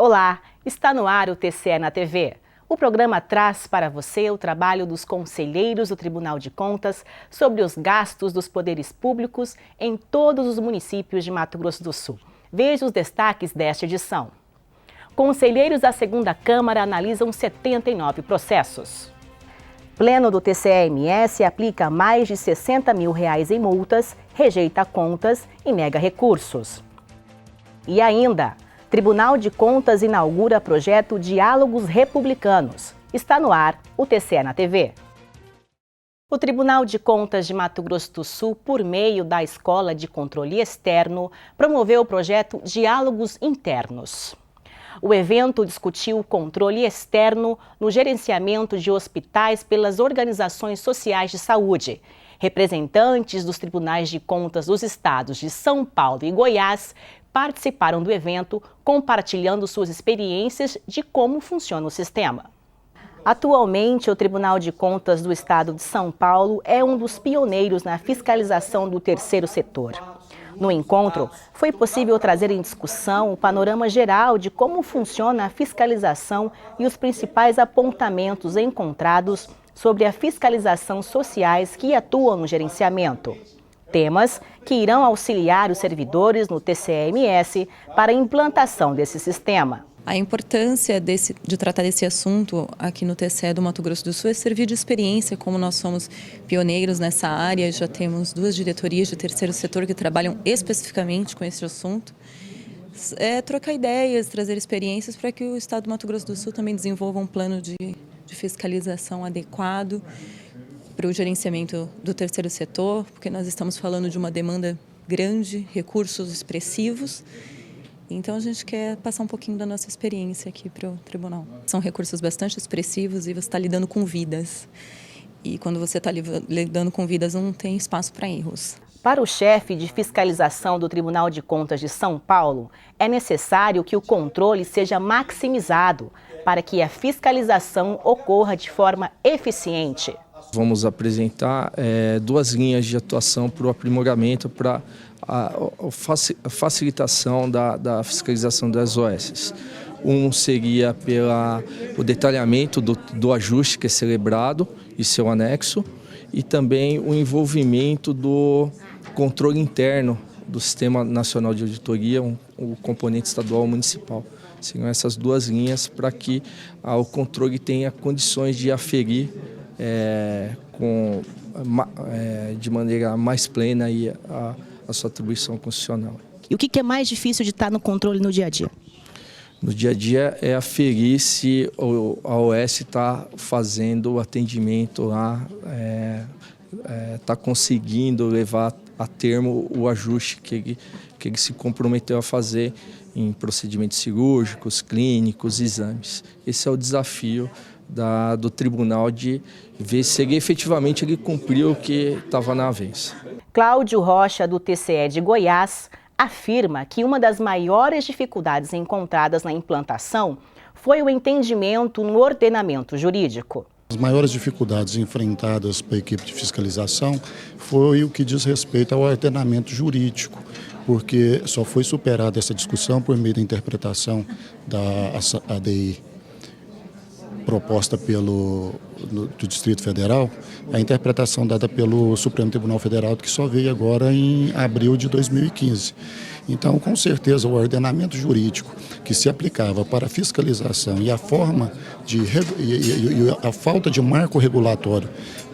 Olá, está no ar o TCE na TV. O programa traz para você o trabalho dos conselheiros do Tribunal de Contas sobre os gastos dos poderes públicos em todos os municípios de Mato Grosso do Sul. Veja os destaques desta edição. Conselheiros da segunda Câmara analisam 79 processos. Pleno do TCE-MS aplica mais de R$60 mil em multas, rejeita contas e nega recursos. E ainda, Tribunal de Contas inaugura projeto Diálogos Republicanos. Está no ar o TCE na TV. O Tribunal de Contas de Mato Grosso do Sul, por meio da Escola de Controle Externo, promoveu o projeto Diálogos Internos. O evento discutiu o controle externo no gerenciamento de hospitais pelas organizações sociais de saúde. Representantes dos tribunais de contas dos estados de São Paulo e Goiás participaram do evento, compartilhando suas experiências de como funciona o sistema. Atualmente, o Tribunal de Contas do Estado de São Paulo é um dos pioneiros na fiscalização do terceiro setor. No encontro, foi possível trazer em discussão o panorama geral de como funciona a fiscalização e os principais apontamentos encontrados sobre a fiscalização sociais que atuam no gerenciamento. Temas que irão auxiliar os servidores no TCE-MS para a implantação desse sistema. A importância de tratar desse assunto aqui no TCE do Mato Grosso do Sul é servir de experiência, como nós somos pioneiros nessa área, já temos 2 diretorias de terceiro setor que trabalham especificamente com esse assunto. Trocar ideias, trazer experiências para que o Estado do Mato Grosso do Sul também desenvolva um plano de fiscalização adequado para o gerenciamento do terceiro setor, porque nós estamos falando de uma demanda grande, recursos expressivos. Então a gente quer passar um pouquinho da nossa experiência aqui para o tribunal. São recursos bastante expressivos e você está lidando com vidas. E quando você está lidando com vidas, não tem espaço para erros. Para o chefe de fiscalização do Tribunal de Contas de São Paulo, é necessário que o controle seja maximizado para que a fiscalização ocorra de forma eficiente. Vamos apresentar 2 linhas de atuação para o aprimoramento, para a facilitação da fiscalização das OS. Um seria o detalhamento do ajuste que é celebrado e seu anexo, e também o envolvimento do controle interno do Sistema Nacional de Auditoria, o componente estadual e municipal. Seriam essas 2 linhas para que o controle tenha condições de aferir de maneira mais plena a sua atribuição constitucional. E o que é mais difícil de estar no controle no dia a dia? No dia a dia é aferir se a OS está fazendo o atendimento lá, está conseguindo levar a termo o ajuste que ele se comprometeu a fazer em procedimentos cirúrgicos, clínicos, exames. Esse é o desafio do tribunal de ver se efetivamente ele cumpriu o que estava na avença. Cláudio Rocha, do TCE de Goiás, afirma que uma das maiores dificuldades encontradas na implantação foi o entendimento no ordenamento jurídico. As maiores dificuldades enfrentadas pela equipe de fiscalização foi o que diz respeito ao ordenamento jurídico, porque só foi superada essa discussão por meio da interpretação da ADI proposta do Distrito Federal, a interpretação dada pelo Supremo Tribunal Federal, que só veio agora em abril de 2015. Então, com certeza, o ordenamento jurídico que se aplicava para a fiscalização e a falta de marco regulatório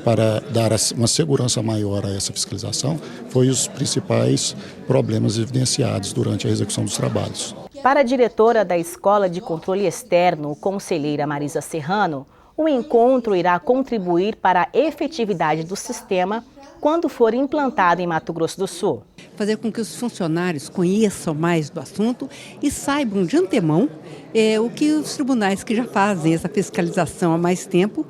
para dar uma segurança maior a essa fiscalização foi os principais problemas evidenciados durante a execução dos trabalhos. Para a diretora da Escola de Controle Externo, conselheira Marisa Serrano, o encontro irá contribuir para a efetividade do sistema quando for implantado em Mato Grosso do Sul. Fazer com que os funcionários conheçam mais do assunto e saibam de antemão o que os tribunais que já fazem essa fiscalização há mais tempo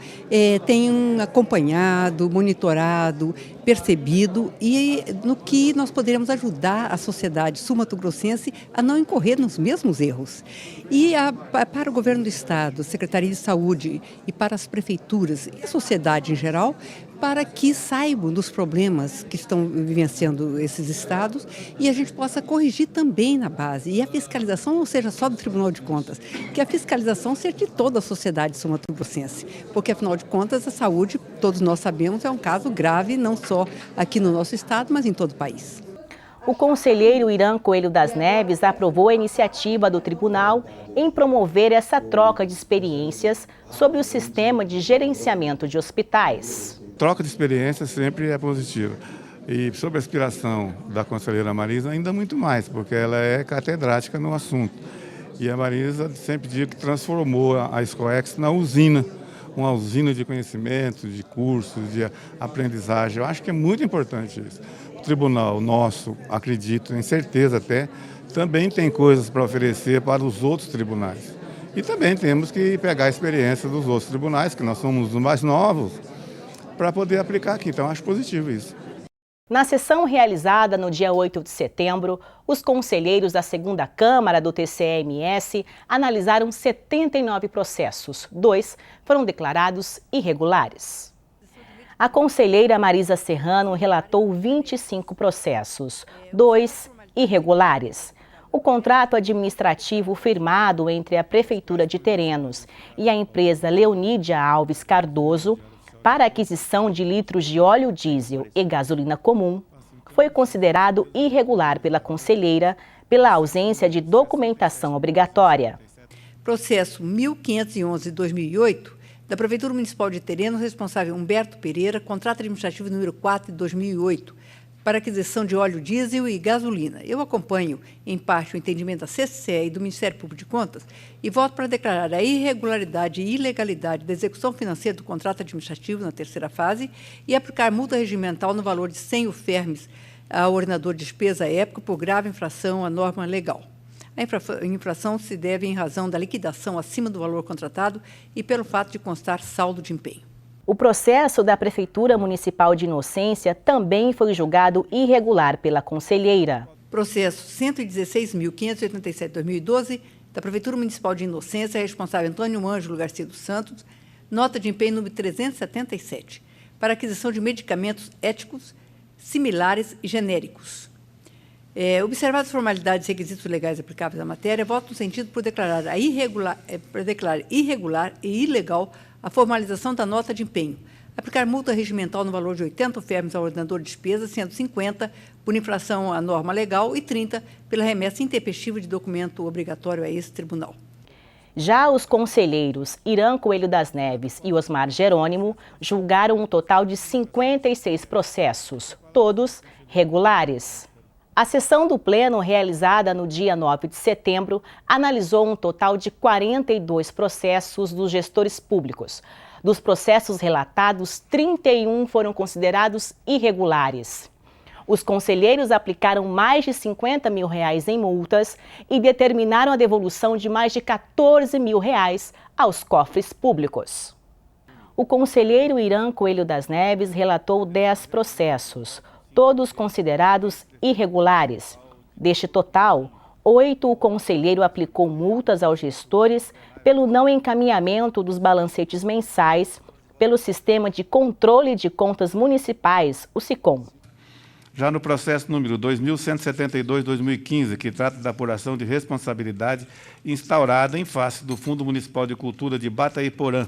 tenham acompanhado, monitorado, percebido e no que nós poderemos ajudar a sociedade sul-mato-grossense a não incorrer nos mesmos erros. E para o governo do Estado, Secretaria de Saúde e para as prefeituras e a sociedade em geral, para que saibam dos problemas que estão vivenciando esses estados e a gente possa corrigir também na base. E a fiscalização não seja só do Tribunal de Contas, que a fiscalização seja de toda a sociedade sul-mato-grossense, porque, afinal de contas, a saúde, todos nós sabemos, é um caso grave, não só aqui no nosso estado, mas em todo o país. O conselheiro Irã Coelho das Neves aprovou a iniciativa do tribunal em promover essa troca de experiências sobre o sistema de gerenciamento de hospitais. Troca de experiências sempre é positiva. E sobre a aspiração da conselheira Marisa, ainda muito mais, porque ela é catedrática no assunto. E a Marisa sempre diz que transformou a Escoex na usina, uma usina de conhecimento, de cursos, de aprendizagem. Eu acho que é muito importante isso. O tribunal nosso, acredito, tenho certeza até, também tem coisas para oferecer para os outros tribunais. E também temos que pegar a experiência dos outros tribunais, que nós somos os mais novos, para poder aplicar aqui. Então, acho positivo isso. Na sessão realizada no dia 8 de setembro, os conselheiros da 2ª Câmara do TCE-MS analisaram 79 processos. 2 foram declarados irregulares. A conselheira Marisa Serrano relatou 25 processos, 2 irregulares. O contrato administrativo firmado entre a Prefeitura de Terenos e a empresa Leonídia Alves Cardoso para a aquisição de litros de óleo diesel e gasolina comum, foi considerado irregular pela conselheira pela ausência de documentação obrigatória. Processo 1511-2008, da Prefeitura Municipal de Terenos, responsável Humberto Pereira, contrato administrativo número 4 de 2008, para aquisição de óleo diesel e gasolina. Eu acompanho, em parte, o entendimento da CCE e do Ministério Público de Contas e voto para declarar a irregularidade e ilegalidade da execução financeira do contrato administrativo na terceira fase e aplicar multa regimental no valor de 100 UFERMs ao ordenador de despesa à época por grave infração à norma legal. A infração se deve em razão da liquidação acima do valor contratado e pelo fato de constar saldo de empenho. O processo da Prefeitura Municipal de Inocência também foi julgado irregular pela conselheira. Processo 116.587/2012, da Prefeitura Municipal de Inocência, responsável Antônio Ângelo Garcia dos Santos, nota de empenho número 377, para aquisição de medicamentos éticos, similares e genéricos. Observadas as formalidades e requisitos legais aplicáveis à matéria, voto no sentido por declarar irregular e ilegal a formalização da nota de empenho, aplicar multa regimental no valor de 80 UFERMs ao ordenador de despesa, sendo 50 por infração à norma legal e 30 pela remessa intempestiva de documento obrigatório a esse tribunal. Já os conselheiros Irã Coelho das Neves e Osmar Jerônimo julgaram um total de 56 processos, todos regulares. A sessão do Pleno, realizada no dia 9 de setembro, analisou um total de 42 processos dos gestores públicos. Dos processos relatados, 31 foram considerados irregulares. Os conselheiros aplicaram mais de R$50 mil em multas e determinaram a devolução de mais de R$14 mil aos cofres públicos. O conselheiro Irã Coelho das Neves relatou 10 processos, todos considerados irregulares. Deste total, 8 o conselheiro aplicou multas aos gestores pelo não encaminhamento dos balancetes mensais pelo Sistema de Controle de Contas Municipais, o SICOM. Já no processo número 2172/2015, que trata da apuração de responsabilidade instaurada em face do Fundo Municipal de Cultura de Batayporã,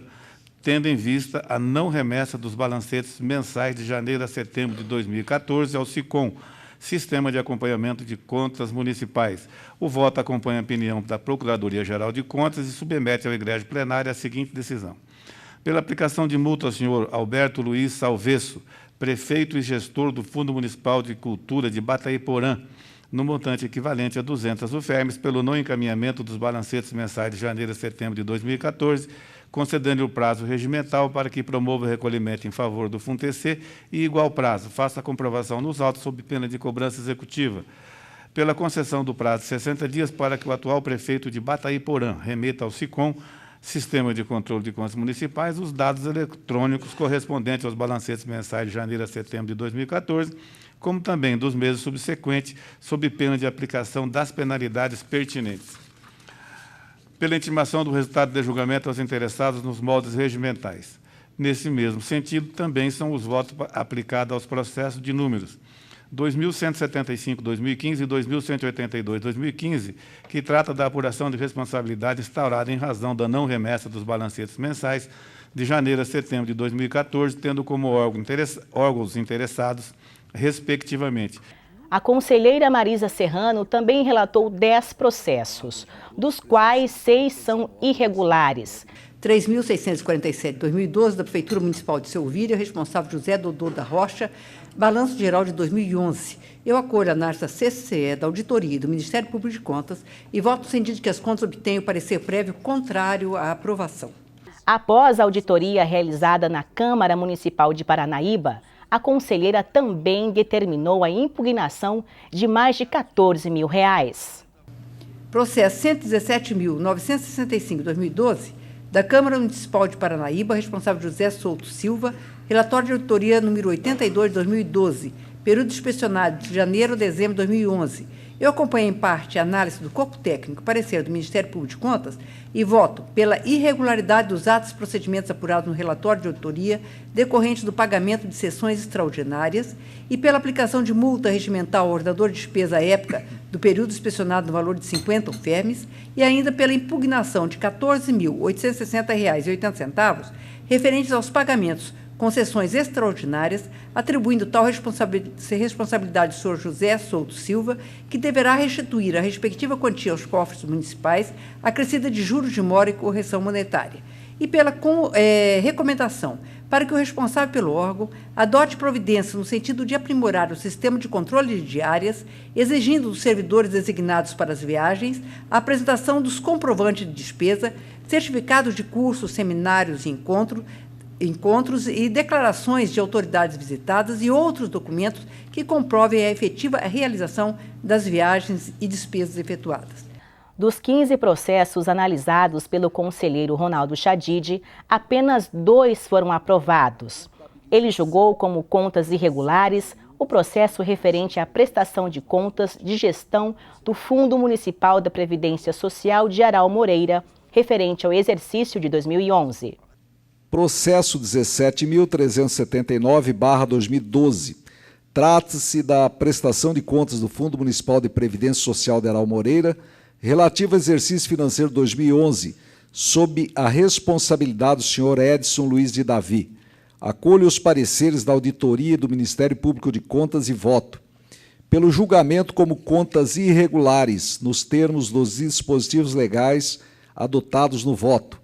tendo em vista a não remessa dos balancetes mensais de janeiro a setembro de 2014 ao SICOM, Sistema de Acompanhamento de Contas Municipais. O voto acompanha a opinião da Procuradoria-Geral de Contas e submete ao egrégio plenário a seguinte decisão. Pela aplicação de multa ao senhor Alberto Luiz Salvesso, prefeito e gestor do Fundo Municipal de Cultura de Batayporã, no montante equivalente a 200 UFERMs, pelo não encaminhamento dos balancetes mensais de janeiro a setembro de 2014, concedendo o prazo regimental para que promova o recolhimento em favor do FUNTC e, igual prazo, faça a comprovação nos autos sob pena de cobrança executiva. Pela concessão do prazo de 60 dias para que o atual prefeito de Batayporã remeta ao SICOM, Sistema de Controle de Contas Municipais, os dados eletrônicos correspondentes aos balancetes mensais de janeiro a setembro de 2014, como também dos meses subsequentes, sob pena de aplicação das penalidades pertinentes. Pela intimação do resultado de julgamento aos interessados nos moldes regimentais. Nesse mesmo sentido, também são os votos aplicados aos processos de números 2175/2015 e 2182/2015, que trata da apuração de responsabilidade instaurada em razão da não remessa dos balancetes mensais de janeiro a setembro de 2014, tendo como órgãos interessados, respectivamente. A conselheira Marisa Serrano também relatou 10 processos, dos quais 6 são irregulares. 3.647/2012, da Prefeitura Municipal de Selvíria, responsável José Dodô da Rocha, balanço geral de 2011. Eu acolho a análise da CCE, da Auditoria e do Ministério Público de Contas e voto sentido que as contas obtenham parecer prévio contrário à aprovação. Após a auditoria realizada na Câmara Municipal de Paranaíba, a conselheira também determinou a impugnação de mais de R$14 mil. Processo 117.965/2012, da Câmara Municipal de Paranaíba, responsável José Souto Silva, relatório de auditoria número 82/2012, período inspecionado de janeiro a dezembro de 2011. Eu acompanhei em parte a análise do corpo técnico e parecer do Ministério Público de Contas e voto pela irregularidade dos atos e procedimentos apurados no relatório de auditoria decorrente do pagamento de sessões extraordinárias e pela aplicação de multa regimental ao ordenador de despesa à época do período inspecionado no valor de 50 UFERMs e ainda pela impugnação de R$ 14.860,80 referentes aos pagamentos com sessões extraordinárias, atribuindo tal responsabilidade ao senhor José Souto Silva, que deverá restituir a respectiva quantia aos cofres municipais, acrescida de juros de mora e correção monetária. E pela recomendação para que o responsável pelo órgão adote providência no sentido de aprimorar o sistema de controle de diárias, exigindo dos servidores designados para as viagens a apresentação dos comprovantes de despesa, certificados de cursos, seminários e encontros e declarações de autoridades visitadas e outros documentos que comprovem a efetiva realização das viagens e despesas efetuadas. Dos 15 processos analisados pelo conselheiro Ronaldo Chadid, apenas 2 foram aprovados. Ele julgou como contas irregulares o processo referente à prestação de contas de gestão do Fundo Municipal da Previdência Social de Aral Moreira, referente ao exercício de 2011. Processo 17.379/2012. Trata-se da prestação de contas do Fundo Municipal de Previdência Social de Aral Moreira, relativa ao exercício financeiro 2011, sob a responsabilidade do senhor Edson Luiz de Davi. Acolho os pareceres da Auditoria e do Ministério Público de Contas e voto. Pelo julgamento como contas irregulares, nos termos dos dispositivos legais adotados no voto.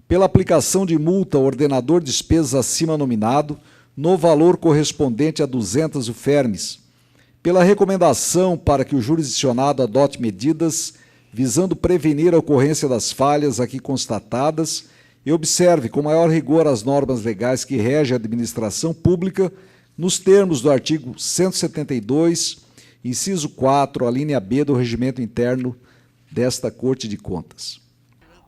Pela aplicação de multa ao ordenador de despesas acima nominado, no valor correspondente a 200 UFERMs. Pela recomendação para que o jurisdicionado adote medidas visando prevenir a ocorrência das falhas aqui constatadas e observe com maior rigor as normas legais que regem a administração pública, nos termos do artigo 172, inciso 4, a linha B do Regimento Interno desta Corte de Contas.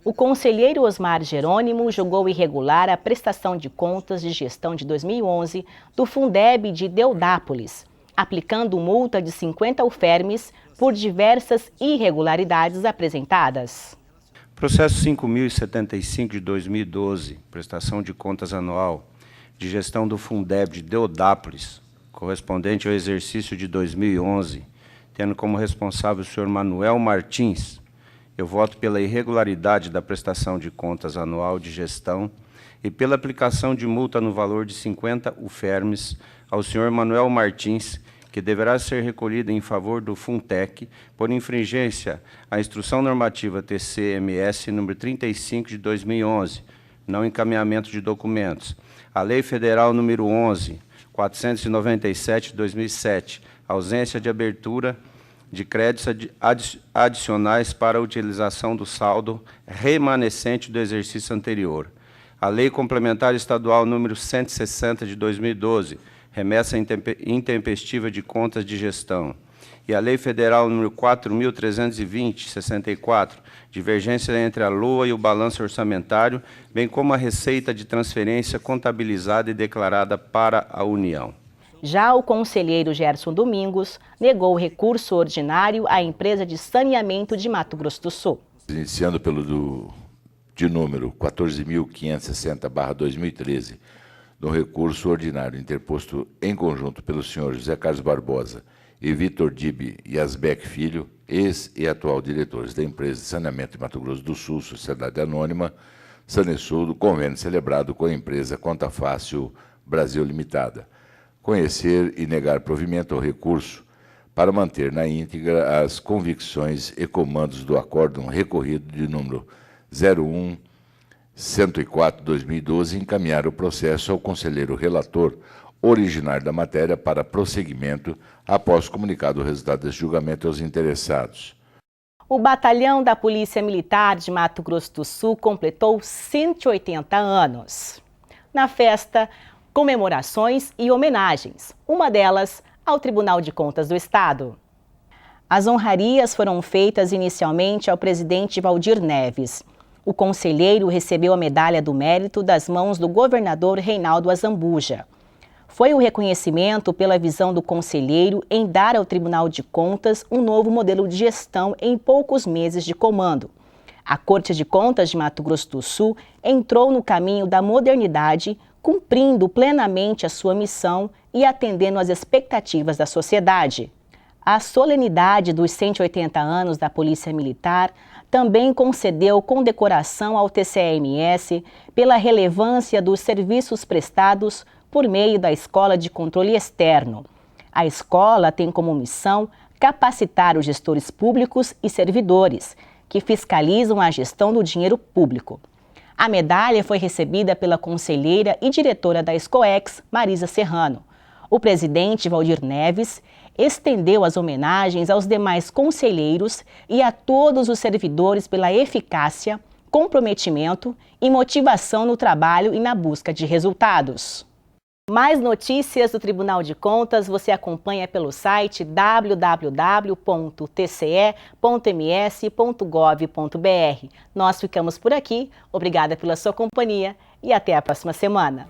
O conselheiro Osmar Jerônimo julgou irregular a prestação de contas de gestão de 2011 do Fundeb de Deodápolis, aplicando multa de 50 UFERMs por diversas irregularidades apresentadas. Processo 5.075 de 2012, prestação de contas anual de gestão do Fundeb de Deodápolis, correspondente ao exercício de 2011, tendo como responsável o senhor Manuel Martins. Eu voto pela irregularidade da prestação de contas anual de gestão e pela aplicação de multa no valor de 50 UFERMs ao senhor Manuel Martins, que deverá ser recolhida em favor do Funtec por infringência à Instrução Normativa TC-MS número 35 de 2011, não encaminhamento de documentos, a Lei Federal número 11.497 de 2007, ausência de abertura de créditos adicionais para a utilização do saldo remanescente do exercício anterior. A Lei Complementar Estadual número 160 de 2012, remessa intempestiva de contas de gestão. E a Lei Federal número 4.320, 64, divergência entre a LOA e o balanço orçamentário, bem como a receita de transferência contabilizada e declarada para a União. Já o conselheiro Gerson Domingos negou o recurso ordinário à empresa de saneamento de Mato Grosso do Sul. Iniciando pelo do de número 14.560/2013, no recurso ordinário interposto em conjunto pelo senhor José Carlos Barbosa e Vitor Dibe Yasbeck Filho, ex e atual diretores da empresa de saneamento de Mato Grosso do Sul, Sociedade Anônima, Sanesul, do convênio celebrado com a empresa Conta Fácil Brasil Limitada. Conhecer e negar provimento ao recurso para manter na íntegra as convicções e comandos do acórdão recorrido de número 01-104/2012 e encaminhar o processo ao conselheiro relator originário da matéria para prosseguimento após comunicado o resultado desse julgamento aos interessados. O Batalhão da Polícia Militar de Mato Grosso do Sul completou 180 anos. Na festa, comemorações e homenagens, uma delas ao Tribunal de Contas do Estado. As honrarias foram feitas inicialmente ao presidente Valdir Neves. O conselheiro recebeu a Medalha do Mérito das mãos do governador Reinaldo Azambuja. Foi o reconhecimento pela visão do conselheiro em dar ao Tribunal de Contas um novo modelo de gestão em poucos meses de comando. A Corte de Contas de Mato Grosso do Sul entrou no caminho da modernidade, cumprindo plenamente a sua missão e atendendo às expectativas da sociedade. A solenidade dos 180 anos da Polícia Militar também concedeu condecoração ao TCE-MS pela relevância dos serviços prestados por meio da Escola de Controle Externo. A escola tem como missão capacitar os gestores públicos e servidores, que fiscalizam a gestão do dinheiro público. A medalha foi recebida pela conselheira e diretora da Escoex, Marisa Serrano. O presidente Valdir Neves estendeu as homenagens aos demais conselheiros e a todos os servidores pela eficácia, comprometimento e motivação no trabalho e na busca de resultados. Mais notícias do Tribunal de Contas você acompanha pelo site www.tce.ms.gov.br. Nós ficamos por aqui, obrigada pela sua companhia e até a próxima semana.